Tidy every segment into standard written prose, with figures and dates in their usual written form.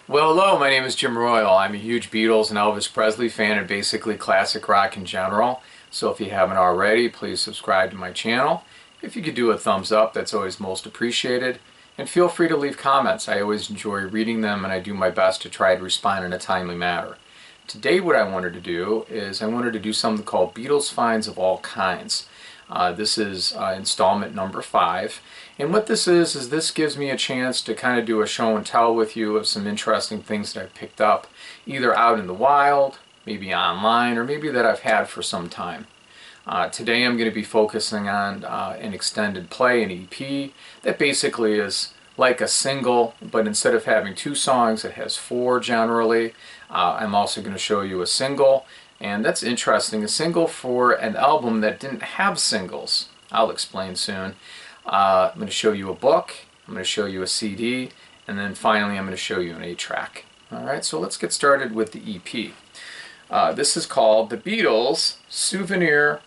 Well, hello, my name is Jim Royal. I'm a huge Beatles and Elvis Presley fan and basically classic rock in general. So if you haven't already, please subscribe to my channel. If you could do a thumbs up, that's always most appreciated. And feel free to leave comments. I always enjoy reading them and I do my best to try to respond in a timely manner. Today what I wanted to do is I wanted to do something called Beatles Finds of All Kinds. This is installment number 5. And what this is this gives me a chance to kind of do a show and tell with you of some interesting things that I've picked up, either out in the wild, maybe online, or maybe that I've had for some time. Today I'm going to be focusing on an extended play, an EP, that basically is like a single, but instead of having 2 songs, it has 4 generally. I'm also going to show you a single, and that's interesting, a single for an album that didn't have singles. I'll explain soon. I'm going to show you a book, I'm going to show you a CD, and then finally I'm going to show you an 8-track. Alright, so let's get started with the EP. This is called The Beatles Souvenir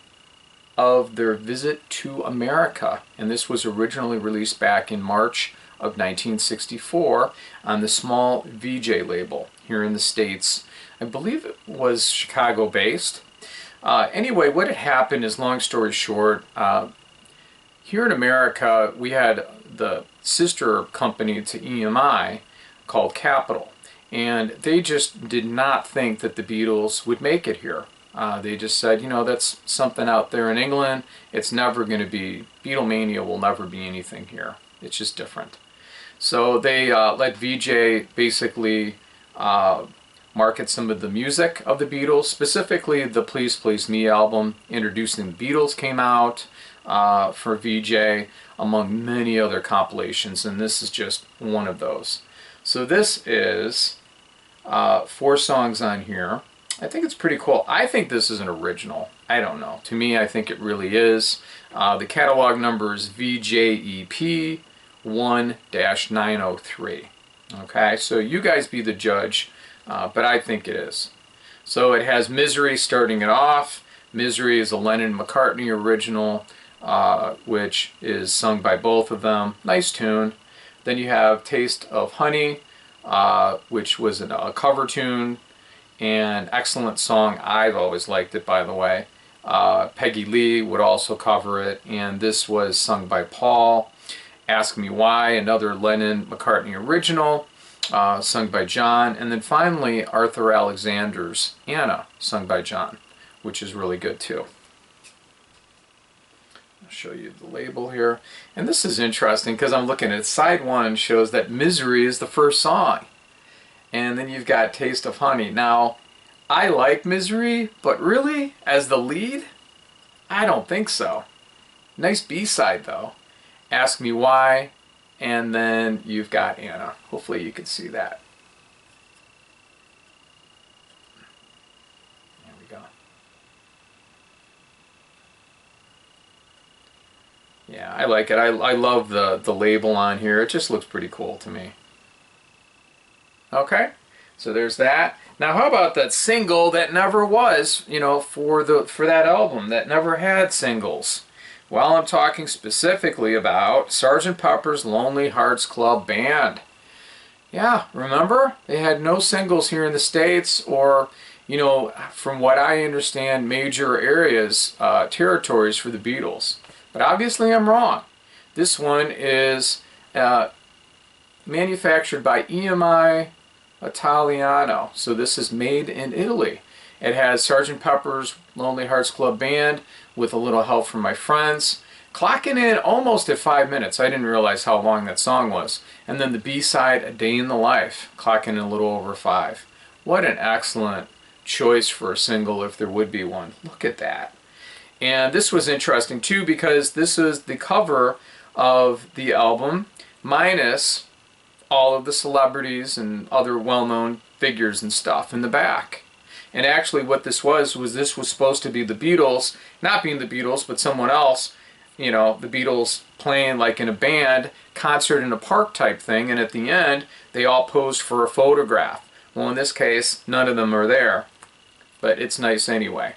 of Their Visit to America, and this was originally released back in March of 1964 on the small VJ label here in the States. I believe it was Chicago based. Anyway, what had happened is, long story short, here in America we had the sister company to EMI called Capitol, and they just did not think that the Beatles would make it here. They just said, you know, that's something out there in England. It's never going to be, Beatlemania will never be anything here. It's just different. So they let VJ basically market some of the music of the Beatles, specifically the Please Please Me album. Introducing the Beatles came out for VJ, among many other compilations, and this is just one of those. So this is 4 songs on here. I think it's pretty cool. I think this is an original. I don't know. To me, I think it really is. The catalog number is VJEP 1-903. Okay, so you guys be the judge, but I think it is. So it has Misery starting it off. Misery is a Lennon-McCartney original, which is sung by both of them. Nice tune. Then you have Taste of Honey, which was a cover tune, and excellent song. I've always liked it, by the way. Peggy Lee would also cover it, and this was sung by Paul. Ask Me Why, another Lennon-McCartney original, sung by John. And then finally, Arthur Alexander's Anna, sung by John, which is really good too. I'll show you the label here. And this is interesting because I'm looking at side 1, shows that Misery is the first song. And then you've got Taste of Honey. Now, I like Misery, but really, as the lead, I don't think so. Nice B-side though. Ask Me Why, and then you've got Anna. Hopefully you can see that. There we go. Yeah, I like it. I love the label on here. It just looks pretty cool to me. Okay, so there's that. Now how about that single that never was, you know, for that album, that never had singles? Well, I'm talking specifically about Sgt. Pepper's Lonely Hearts Club Band. Yeah, remember? They had no singles here in the States, or, you know, from what I understand, major areas, territories for the Beatles. But obviously I'm wrong. This one is manufactured by EMI Italiano. So this is made in Italy. It has Sgt. Pepper's Lonely Hearts Club Band with a little help from my friends, clocking in almost at 5 minutes. I didn't realize how long that song was. And then the B-side, A Day in the Life, clocking in a little over 5. What an excellent choice for a single, if there would be one. Look at that. And this was interesting too, because this is the cover of the album minus all of the celebrities and other well-known figures and stuff in the back. And actually what this was this was supposed to be the Beatles, not being the Beatles, but someone else, you know, the Beatles playing like in a band, concert in a park type thing, and at the end, they all posed for a photograph. Well, in this case, none of them are there, but it's nice anyway.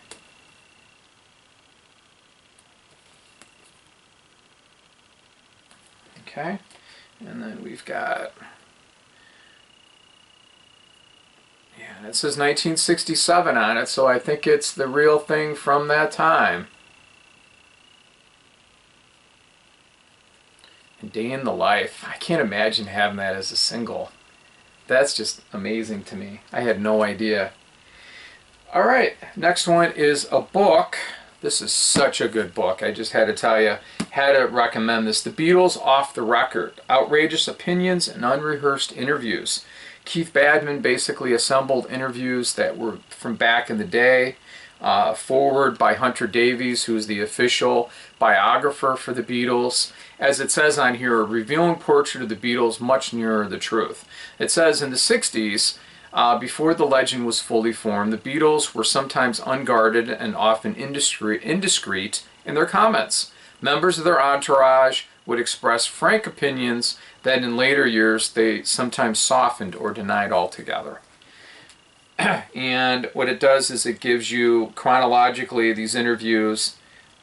Okay, and then we've got It says 1967 on it, so I think it's the real thing from that time. And Day in the Life. I can't imagine having that as a single. That's just amazing to me. I had no idea. Alright, next one is a book. This is such a good book. I just had to tell you, had to recommend this. The Beatles Off the Record. Outrageous opinions and unrehearsed interviews. Keith Badman basically assembled interviews that were from back in the day. Forward by Hunter Davies, who's the official biographer for the Beatles. As it says on here, a revealing portrait of the Beatles much nearer the truth. It says in the 60s, before the legend was fully formed, the Beatles were sometimes unguarded and often indiscreet in their comments. Members of their entourage would express frank opinions that in later years they sometimes softened or denied altogether. And what it does is it gives you chronologically these interviews,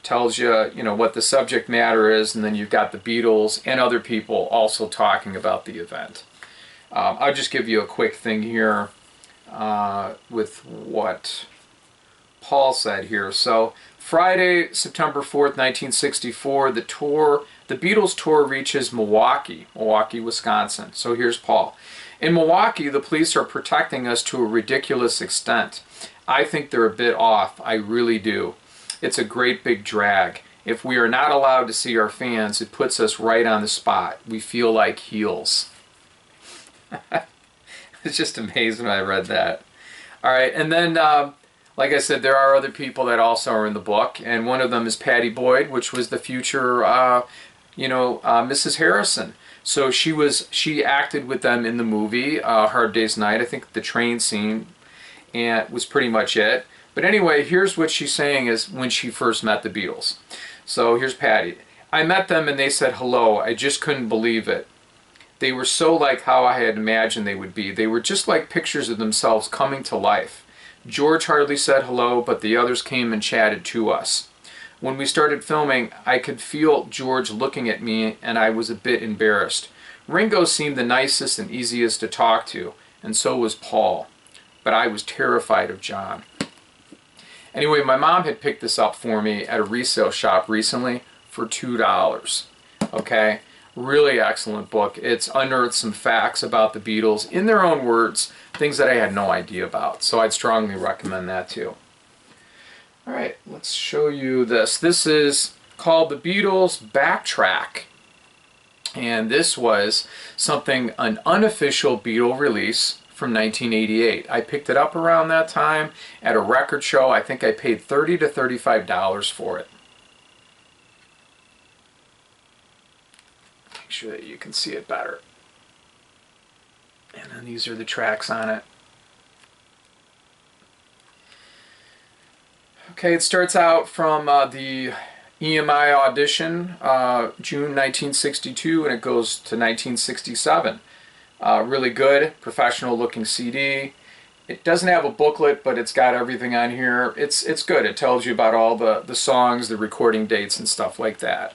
tells you, what the subject matter is, and then you've got the Beatles and other people also talking about the event. I'll just give you a quick thing here with what Paul said here. So Friday, September 4th, 1964, the Beatles tour reaches Milwaukee, Wisconsin. So here's Paul. In Milwaukee, the police are protecting us to a ridiculous extent. I think they're a bit off. I really do. It's a great big drag. If we are not allowed to see our fans, it puts us right on the spot. We feel like heels. It's just amazing when I read that. All right, and then, like I said, there are other people that also are in the book, and one of them is Pattie Boyd, which was the future, Mrs. Harrison. So she acted with them in the movie Hard Day's Night. I think the train scene and was pretty much it. But anyway, here's what she's saying is when she first met the Beatles. So here's Pattie. I met them and they said hello. I just couldn't believe it. They were so like how I had imagined they would be. They were just like pictures of themselves coming to life. George hardly said hello, but the others came and chatted to us. When we started filming, I could feel George looking at me and I was a bit embarrassed. Ringo seemed the nicest and easiest to talk to, and so was Paul. But I was terrified of John. Anyway, my mom had picked this up for me at a resale shop recently for $2. Okay? Really excellent book. It's unearthed some facts about the Beatles in their own words, things that I had no idea about. So I'd strongly recommend that too. All right, let's show you this. This is called The Beatles Backtrack. And this was an unofficial Beatle release from 1988. I picked it up around that time at a record show. I think I paid $30 to $35 for it. Make sure that you can see it better. And then these are the tracks on it. Okay, it starts out from the EMI audition, June 1962, and it goes to 1967. Really good, professional looking CD. It doesn't have a booklet, but it's got everything on here. It's good. It tells you about all the songs, the recording dates, and stuff like that.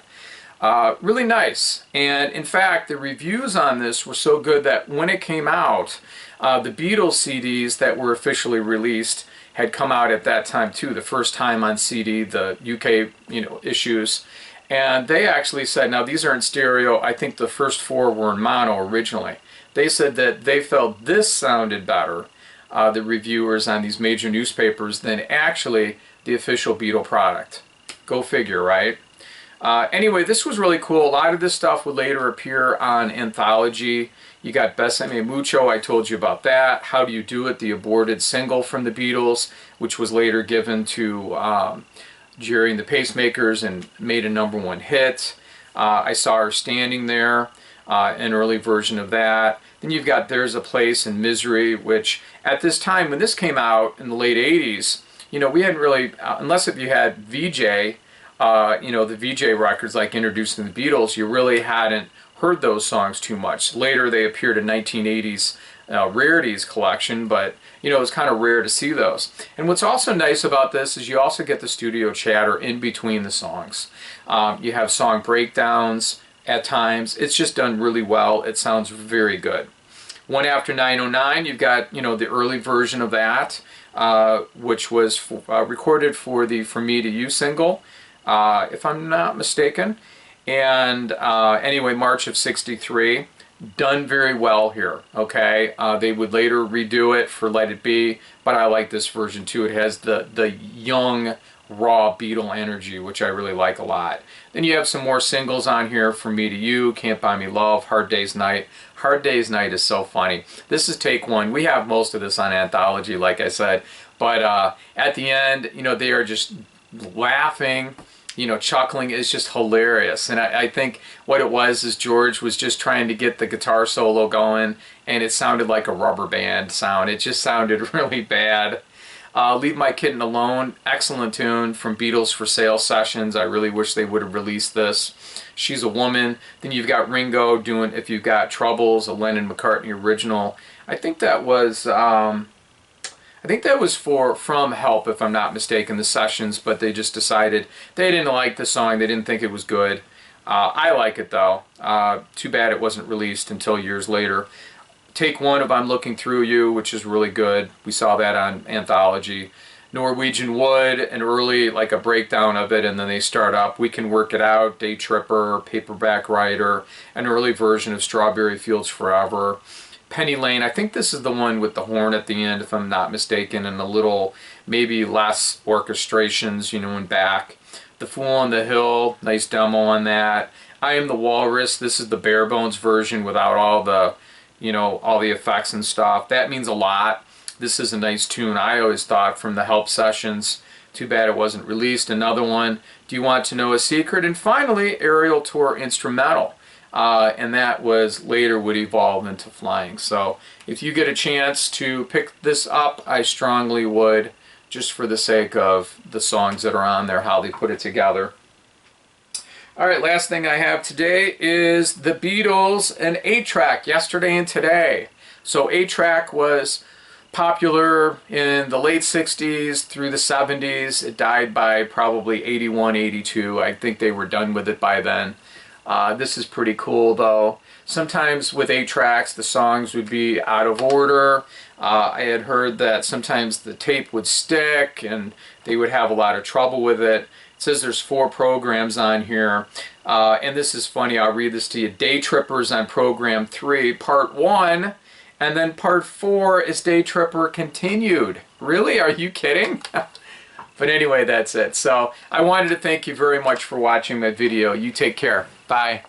Really nice. And in fact, the reviews on this were so good that when it came out, the Beatles CDs that were officially released had come out at that time too, the first time on CD, the UK issues. And they actually said, now these are in stereo, I think the first 4 were in mono originally. They said that they felt this sounded better, the reviewers on these major newspapers, than actually the official Beatle product. Go figure, right? Anyway, this was really cool. A lot of this stuff would later appear on Anthology. You got Besame Mucho, I told you about that. How Do You Do It, the aborted single from the Beatles, which was later given to Jerry and the Pacemakers and made a #1 hit. I Saw Her Standing There, an early version of that. Then you've got There's a Place in Misery, which at this time, when this came out in the late 80s, we hadn't really, unless if you had VJ, the VJ records like Introducing the Beatles, you really hadn't heard those songs too much. Later they appeared in 1980s Rarities collection, but it was kind of rare to see those. And what's also nice about this is you also get the studio chatter in between the songs. You have song breakdowns at times. It's just done really well. It sounds very good. One After 909, you've got, you know, the early version of that, which was recorded for the For Me to You single, if I'm not mistaken. And anyway, March of '63. Done very well here, okay? They would later redo it for Let It Be, but I like this version too. It has the young, raw Beatle energy, which I really like a lot. Then you have some more singles on here, For Me to You, Can't Buy Me Love, Hard Day's Night. Hard Day's Night is so funny. This is take one. We have most of this on Anthology, like I said, but at the end, you know, they are just laughing, you know, chuckling. Is just hilarious. And I think what it was is George was just trying to get the guitar solo going, and it sounded like a rubber band sound. It just sounded really bad. Leave My Kitten Alone, excellent tune from Beatles for Sale sessions. I really wish they would have released this. She's a Woman. Then you've got Ringo doing If You've Got Troubles, a Lennon-McCartney original. I think that was from Help, if I'm not mistaken, the sessions, but they just decided they didn't like the song. They didn't think it was good. I like it though. Too bad it wasn't released until years later. Take one of I'm Looking Through You, which is really good. We saw that on Anthology. Norwegian Wood, an early, like a breakdown of it, and then they start up. We Can Work It Out, Day Tripper, Paperback Writer, an early version of Strawberry Fields Forever. Penny Lane, I think this is the one with the horn at the end, if I'm not mistaken, and a little, maybe less orchestrations, you know, in back. The Fool on the Hill, nice demo on that. I Am the Walrus, this is the bare bones version without all the, you know, all the effects and stuff. That means a lot. This is a nice tune, I always thought, from the Help sessions. Too bad it wasn't released. Another one, Do You Want to Know a Secret? And finally, Aerial Tour Instrumental. And that was later would evolve into Flying. So if you get a chance to pick this up, I strongly would, just for the sake of the songs that are on there, how they put it together. Alright, last thing I have today is the Beatles and 8-track, yesterday and today. So 8-track was popular in the late 60s through the 70s. It died by probably 81, 82. I think they were done with it by then. This is pretty cool though. Sometimes with 8-tracks the songs would be out of order. I had heard that sometimes the tape would stick and they would have a lot of trouble with it. It says there's 4 programs on here, and this is funny, I'll read this to you. Day Trippers on program 3, part 1, and then part 4 is Day Tripper Continued. Really? Are you kidding? But anyway, that's it. So I wanted to thank you very much for watching my video. You take care. Bye.